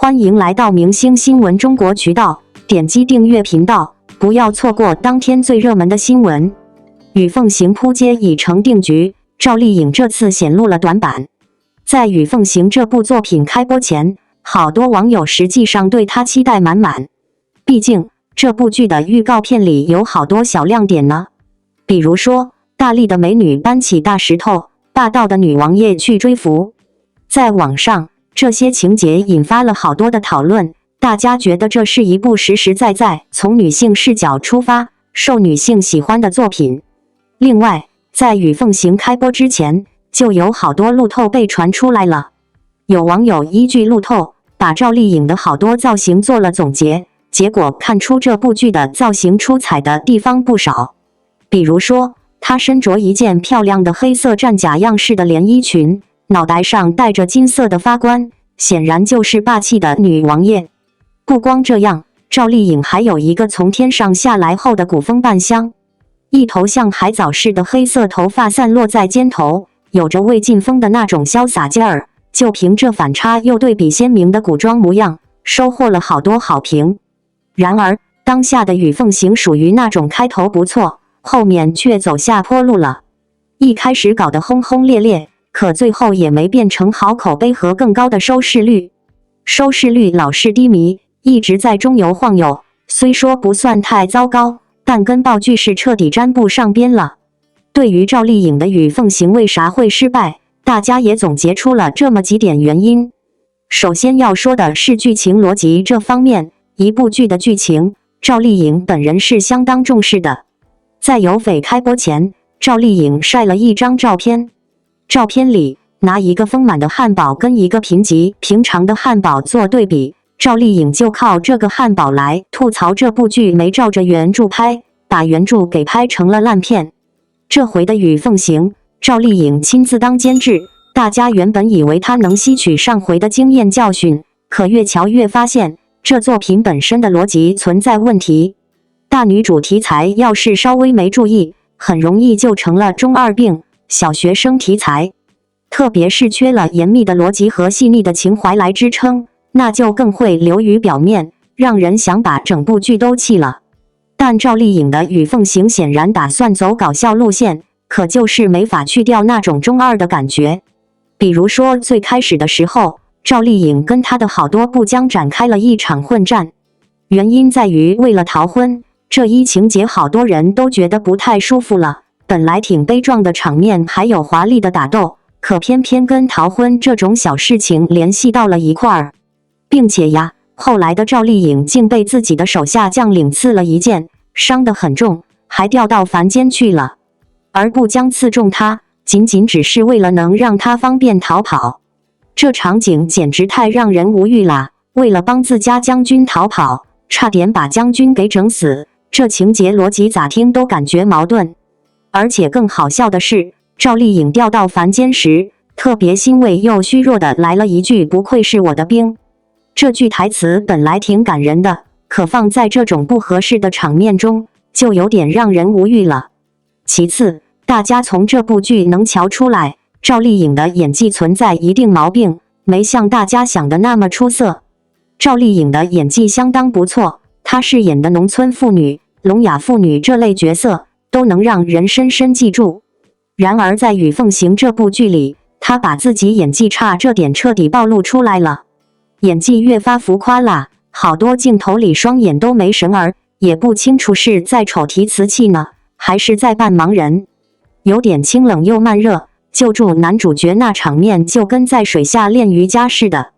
欢迎来到明星新闻中国渠道，点击订阅频道，不要错过当天最热门的新闻。与凤行扑街已成定局，赵丽颖这次显露了短板。在《与凤行》这部作品开播前，好多网友实际上对她期待满满。毕竟这部剧的预告片里有好多小亮点呢，比如说大力的美女搬起大石头，霸道的女王爷去追福。在网上，这些情节引发了好多的讨论，大家觉得这是一部实实在在从女性视角出发，受女性喜欢的作品。另外，在《与凤行》开播之前，就有好多路透被传出来了。有网友依据路透，把赵丽颖的好多造型做了总结，结果看出这部剧的造型出彩的地方不少。比如说，她身着一件漂亮的黑色战甲样式的连衣裙，脑袋上戴着金色的发冠，显然就是霸气的女王爷。不光这样，赵丽颖还有一个从天上下来后的古风扮相，一头像海藻似的黑色头发散落在肩头，有着魏晋风的那种潇洒劲儿。就凭这反差又对比鲜明的古装模样，收获了好多好评。然而，当下的《与凤行》属于那种开头不错，后面却走下坡路了。一开始搞得轰轰烈烈，可最后也没变成好口碑和更高的收视率。收视率老是低迷，一直在中游晃悠，虽说不算太糟糕，但跟爆剧是彻底沾不上边了。对于赵丽颖的《与凤行》为啥会失败，大家也总结出了这么几点原因。首先要说的是剧情逻辑这方面，一部剧的剧情，赵丽颖本人是相当重视的。在有匪开播前，赵丽颖晒了一张照片，照片里拿一个丰满的汉堡跟一个贫瘠平常的汉堡做对比，赵丽颖就靠这个汉堡来吐槽这部剧没照着原著拍，把原著给拍成了烂片。这回的《与凤行》，赵丽颖亲自当监制，大家原本以为她能吸取上回的经验教训，可越瞧越发现这作品本身的逻辑存在问题。大女主题材要是稍微没注意，很容易就成了中二病、小学生题材。特别是缺了严密的逻辑和细腻的情怀来支撑，那就更会流于表面，让人想把整部剧都弃了。但赵丽颖的《与凤行》显然打算走搞笑路线，可就是没法去掉那种中二的感觉。比如说最开始的时候，赵丽颖跟她的好多部将展开了一场混战，原因在于为了逃婚，这一情节好多人都觉得不太舒服了。本来挺悲壮的场面还有华丽的打斗，可偏偏跟逃婚这种小事情联系到了一块儿。并且呀，后来的赵丽颖竟被自己的手下将领刺了一剑，伤得很重，还掉到凡间去了。而不将刺中他，仅仅只是为了能让他方便逃跑。这场景简直太让人无语啦！为了帮自家将军逃跑，差点把将军给整死，这情节逻辑咋听都感觉矛盾。而且更好笑的是，赵丽颖掉到凡间时，特别欣慰又虚弱的来了一句"不愧是我的兵"。这句台词本来挺感人的，可放在这种不合适的场面中，就有点让人无语了。其次，大家从这部剧能瞧出来，赵丽颖的演技存在一定毛病，没像大家想的那么出色。赵丽颖的演技相当不错，她饰演的农村妇女、聋哑妇女这类角色，都能让人深深记住。然而在《与凤行》这部剧里，她把自己演技差这点彻底暴露出来了，演技越发浮夸啦，好多镜头里双眼都没神儿，也不清楚是在丑提瓷器呢，还是在扮盲人，有点清冷又慢热。救助男主角那场面就跟在水下练瑜伽似的。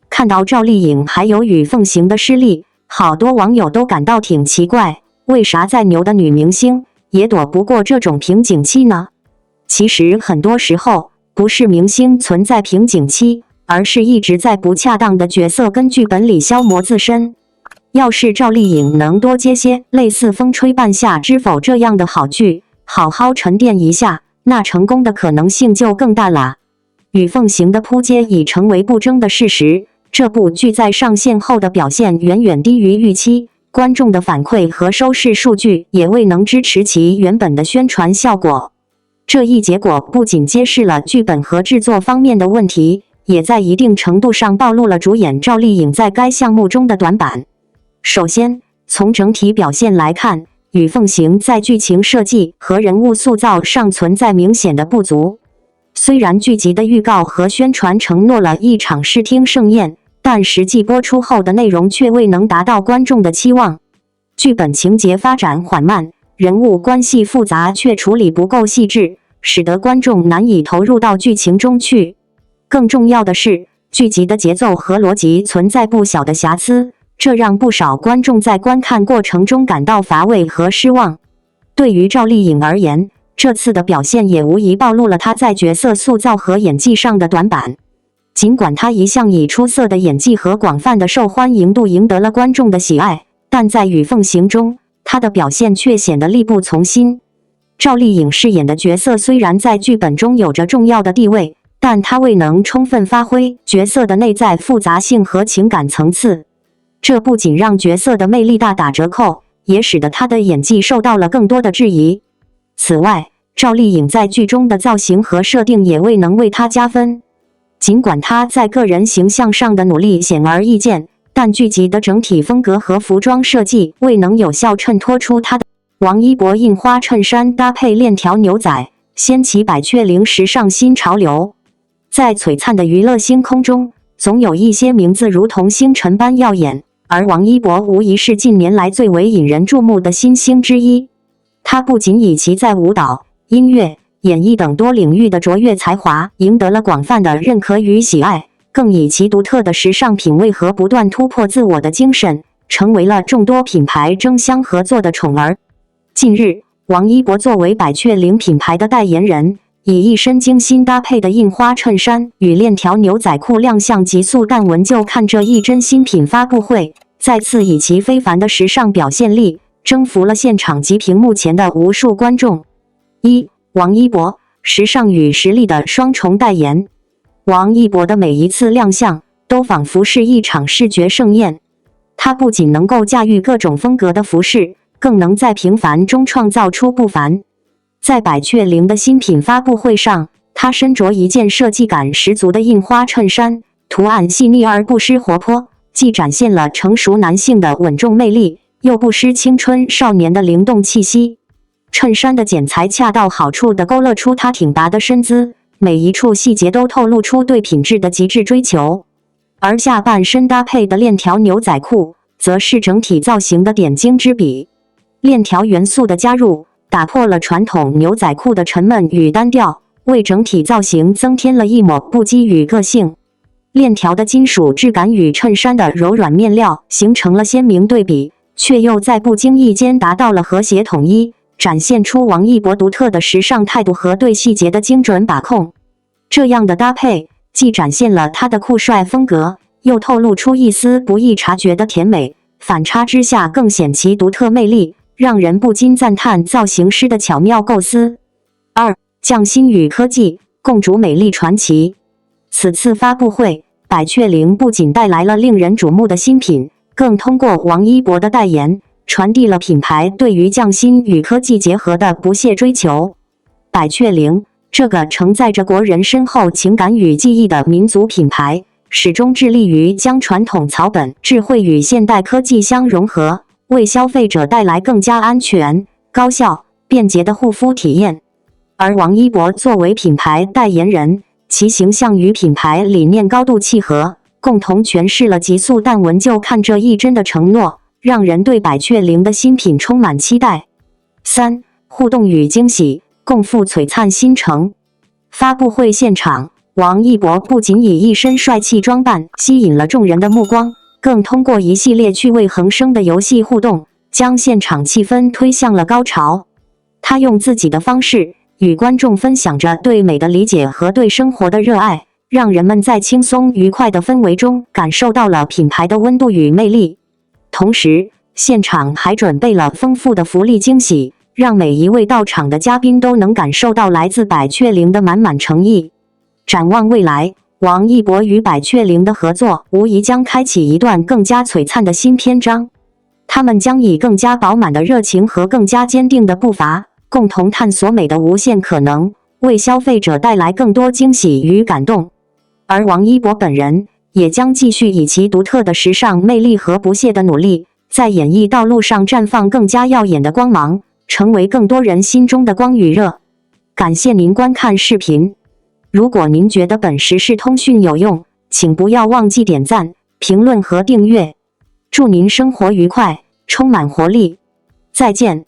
看到赵丽颖还有《与凤行》的失利，好多网友都感到挺奇怪，为啥再牛的女明星也躲不过这种瓶颈期呢？其实很多时候不是明星存在瓶颈期，而是一直在不恰当的角色跟剧本里消磨自身。要是赵丽颖能多接些类似《风吹半夏之否》这样的好剧，好好沉淀一下，那成功的可能性就更大啦。与凤行的扑街已成为不争的事实，这部剧在上线后的表现远远低于预期，观众的反馈和收视数据也未能支持其原本的宣传效果。这一结果不仅揭示了剧本和制作方面的问题，也在一定程度上暴露了主演赵丽颖在该项目中的短板。首先，从整体表现来看，与凤行在剧情设计和人物塑造上存在明显的不足。虽然剧集的预告和宣传承诺了一场视听盛宴，但实际播出后的内容却未能达到观众的期望。剧本情节发展缓慢，人物关系复杂却处理不够细致，使得观众难以投入到剧情中去。更重要的是，剧集的节奏和逻辑存在不小的瑕疵，这让不少观众在观看过程中感到乏味和失望。对于赵丽颖而言，这次的表现也无疑暴露了她在角色塑造和演技上的短板。尽管她一向以出色的演技和广泛的受欢迎度赢得了观众的喜爱，但在《与凤行》中，她的表现却显得力不从心。赵丽颖饰演的角色虽然在剧本中有着重要的地位，但她未能充分发挥角色的内在复杂性和情感层次。这不仅让角色的魅力大打折扣，也使得她的演技受到了更多的质疑。此外，赵丽颖在剧中的造型和设定也未能为她加分。尽管她在个人形象上的努力显而易见，但剧集的整体风格和服装设计未能有效衬托出她的。王一博印花衬衫搭配链条牛仔，掀起百雀羚时尚新潮流。在璀璨的娱乐星空中，总有一些名字如同星辰般耀眼，而王一博无疑是近年来最为引人注目的新星之一。他不仅以其在舞蹈、音乐、演艺等多领域的卓越才华赢得了广泛的认可与喜爱，更以其独特的时尚品味和不断突破自我的精神，成为了众多品牌争相合作的宠儿。近日，王一博作为百雀羚品牌的代言人，以一身精心搭配的印花衬衫与链条牛仔裤亮相极速但闻就看这一真新品发布会，再次以其非凡的时尚表现力征服了现场及屏幕前的无数观众。王一博，时尚与实力的双重代言。王一博的每一次亮相都仿佛是一场视觉盛宴，他不仅能够驾驭各种风格的服饰，更能在平凡中创造出不凡。在百雀羚的新品发布会上，他身着一件设计感十足的印花衬衫，图案细腻而不失活泼，既展现了成熟男性的稳重魅力，又不失青春少年的灵动气息。衬衫的剪裁恰到好处地勾勒出他挺拔的身姿，每一处细节都透露出对品质的极致追求。而下半身搭配的链条牛仔裤，则是整体造型的点睛之笔。链条元素的加入，打破了传统牛仔裤的沉闷与单调，为整体造型增添了一抹不羁与个性。链条的金属质感与衬衫的柔软面料形成了鲜明对比，却又在不经意间达到了和谐统一，展现出王一博独特的时尚态度和对细节的精准把控。这样的搭配，既展现了他的酷帅风格，又透露出一丝不易察觉的甜美，反差之下更显其独特魅力，让人不禁赞叹造型师的巧妙构思。匠心与科技，共筑美丽传奇。此次发布会，百雀羚不仅带来了令人瞩目的新品，更通过王一博的代言，传递了品牌对于匠心与科技结合的不懈追求。百雀羚，这个承载着国人深厚情感与记忆的民族品牌，始终致力于将传统草本智慧与现代科技相融合，为消费者带来更加安全、高效、便捷的护肤体验。而王一博作为品牌代言人，其形象与品牌理念高度契合，共同诠释了极速但闻就看这一真的承诺，让人对百雀羚的新品充满期待。互动与惊喜，共赴璀璨新城。发布会现场，王一博不仅以一身帅气装扮吸引了众人的目光，更通过一系列趣味横生的游戏互动，将现场气氛推向了高潮。他用自己的方式与观众分享着对美的理解和对生活的热爱，让人们在轻松愉快的氛围中感受到了品牌的温度与魅力。同时，现场还准备了丰富的福利惊喜，让每一位到场的嘉宾都能感受到来自百雀羚的满满诚意。展望未来，王一博与百雀羚的合作无疑将开启一段更加璀璨的新篇章。他们将以更加饱满的热情和更加坚定的步伐，共同探索美的无限可能，为消费者带来更多惊喜与感动。而王一博本人也将继续以其独特的时尚魅力和不懈的努力，在演艺道路上绽放更加耀眼的光芒，成为更多人心中的光与热。感谢您观看视频。如果您觉得本时事通讯有用，请不要忘记点赞、评论和订阅。祝您生活愉快，充满活力。再见。